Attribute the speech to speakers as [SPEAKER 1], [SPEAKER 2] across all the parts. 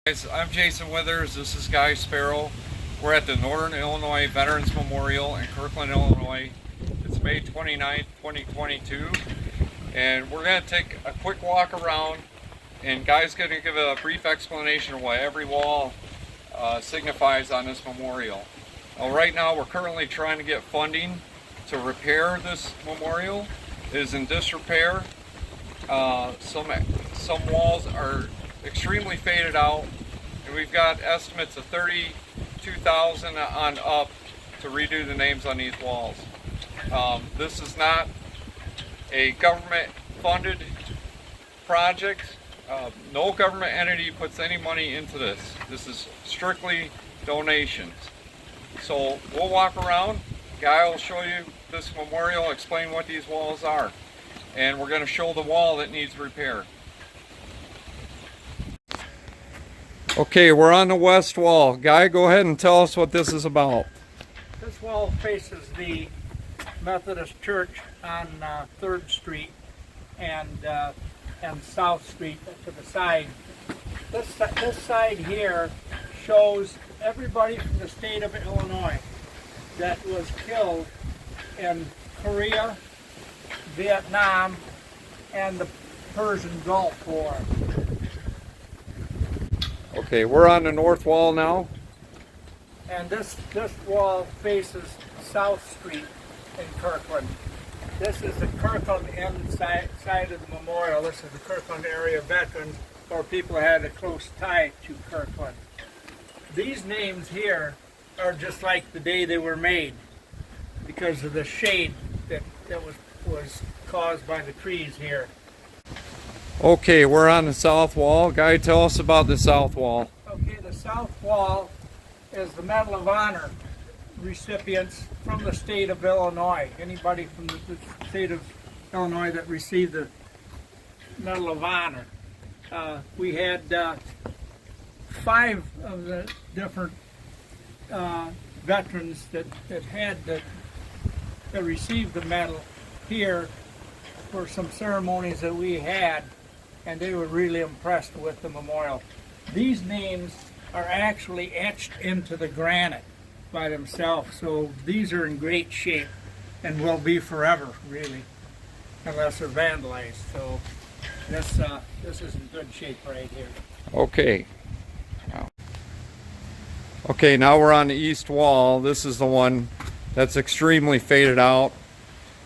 [SPEAKER 1] Guys, I'm Jason Withers. This is Guy Sparrow. We're at the Northern Illinois Veterans Memorial in Kirkland, Illinois. It's May 29th, 2022, and we're going to take a quick walk around, and Guy's going to give a brief explanation of what every wall signifies on this memorial. Right now we're currently trying to get funding to repair this memorial. It is in disrepair. Some walls are extremely faded out, and we've got estimates of $32,000 on up to redo the names on these walls. This is not a government funded project. No government entity puts any money into this. This is strictly donations. So we'll walk around. Guy will show you this memorial, explain what these walls are, and we're going to show the wall that needs repair. Okay, we're on the west wall. Guy, go ahead and tell us what this is about.
[SPEAKER 2] This wall faces the Methodist Church on 3rd Street and South Street to the side. This side here shows everybody from the state of Illinois that was killed in Korea, Vietnam, and the Persian Gulf War.
[SPEAKER 1] Okay, we're on the north wall now.
[SPEAKER 2] And this wall faces South Street in Kirkland. This is the Kirkland end side of the memorial. This is the Kirkland area veterans, or people who had a close tie to Kirkland. These names here are just like the day they were made because of the shade that was caused by the trees here.
[SPEAKER 1] Okay, we're on the south wall. Guy, tell us about the south wall.
[SPEAKER 2] Okay, the south wall is the Medal of Honor recipients from the state of Illinois. Anybody from the state of Illinois that received the Medal of Honor. We had 5 of the different veterans that received the medal here for some ceremonies that we had, and they were really impressed with the memorial. These names are actually etched into the granite by themselves, so these are in great shape and will be forever, really, unless they're vandalized. So this is in good shape right here.
[SPEAKER 1] Okay. Okay, now we're on the east wall. This is the one that's extremely faded out.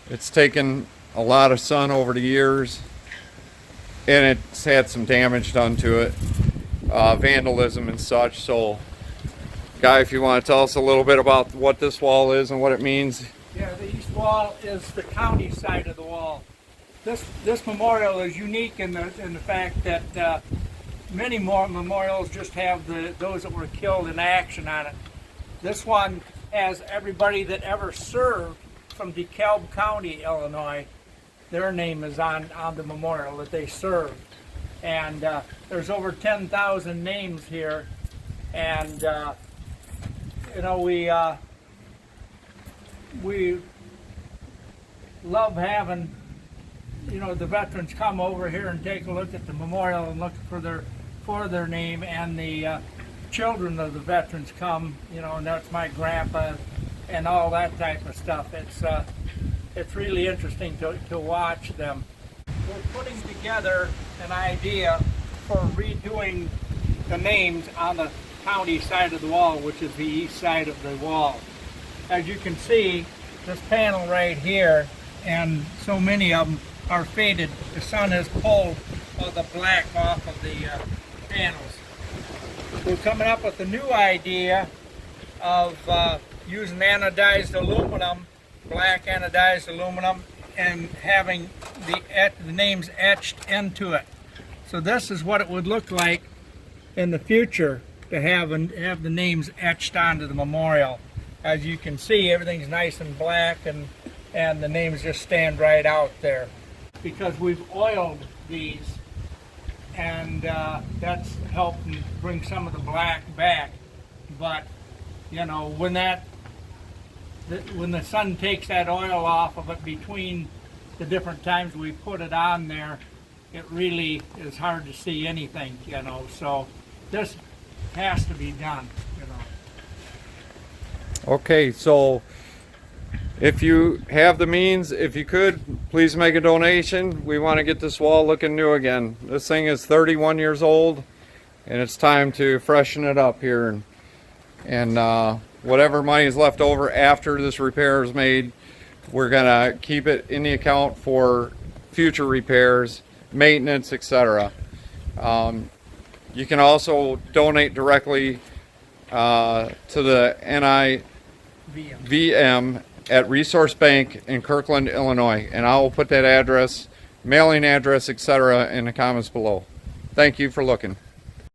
[SPEAKER 1] It's taken a lot of sun over the years, and it's had some damage done to it, vandalism and such. So, Guy, if you want to tell us a little bit about what this wall is and what it means.
[SPEAKER 2] Yeah, the east wall is the county side of the wall. This memorial is unique in the fact that many more memorials just have those that were killed in action on it. This one has everybody that ever served from DeKalb County, Illinois. Their name is on the memorial that they served. And there's over 10,000 names here. And, you know, we love having, you know, the veterans come over here and take a look at the memorial and look for their name, and the children of the veterans come, you know, and that's my grandpa and all that type of stuff. It's really interesting to watch them. We're putting together an idea for redoing the names on the county side of the wall, which is the east side of the wall. As you can see, this panel right here, and so many of them are faded. The sun has pulled all the black off of the panels. We're coming up with a new idea of using anodized aluminum, black anodized aluminum, and having the names etched into it. So this is what it would look like in the future to have the names etched onto the memorial. As you can see, everything's nice and black, and the names just stand right out there. Because we've oiled these, and that's helped bring some of the black back. But you know, when the sun takes that oil off of it between the different times we put it on there, it really is hard to see anything, you know. So this has to be done, you know.
[SPEAKER 1] Okay, so if you have the means, if you could, please make a donation. We want to get this wall looking new again. This thing is 31 years old, and it's time to freshen it up here. And whatever money is left over after this repair is made, we're gonna keep it in the account for future repairs, maintenance, etc. You can also donate directly to the NIVM at Resource Bank in Kirkland, Illinois, and I will put that address, mailing address, etc. in the comments below. Thank you for looking.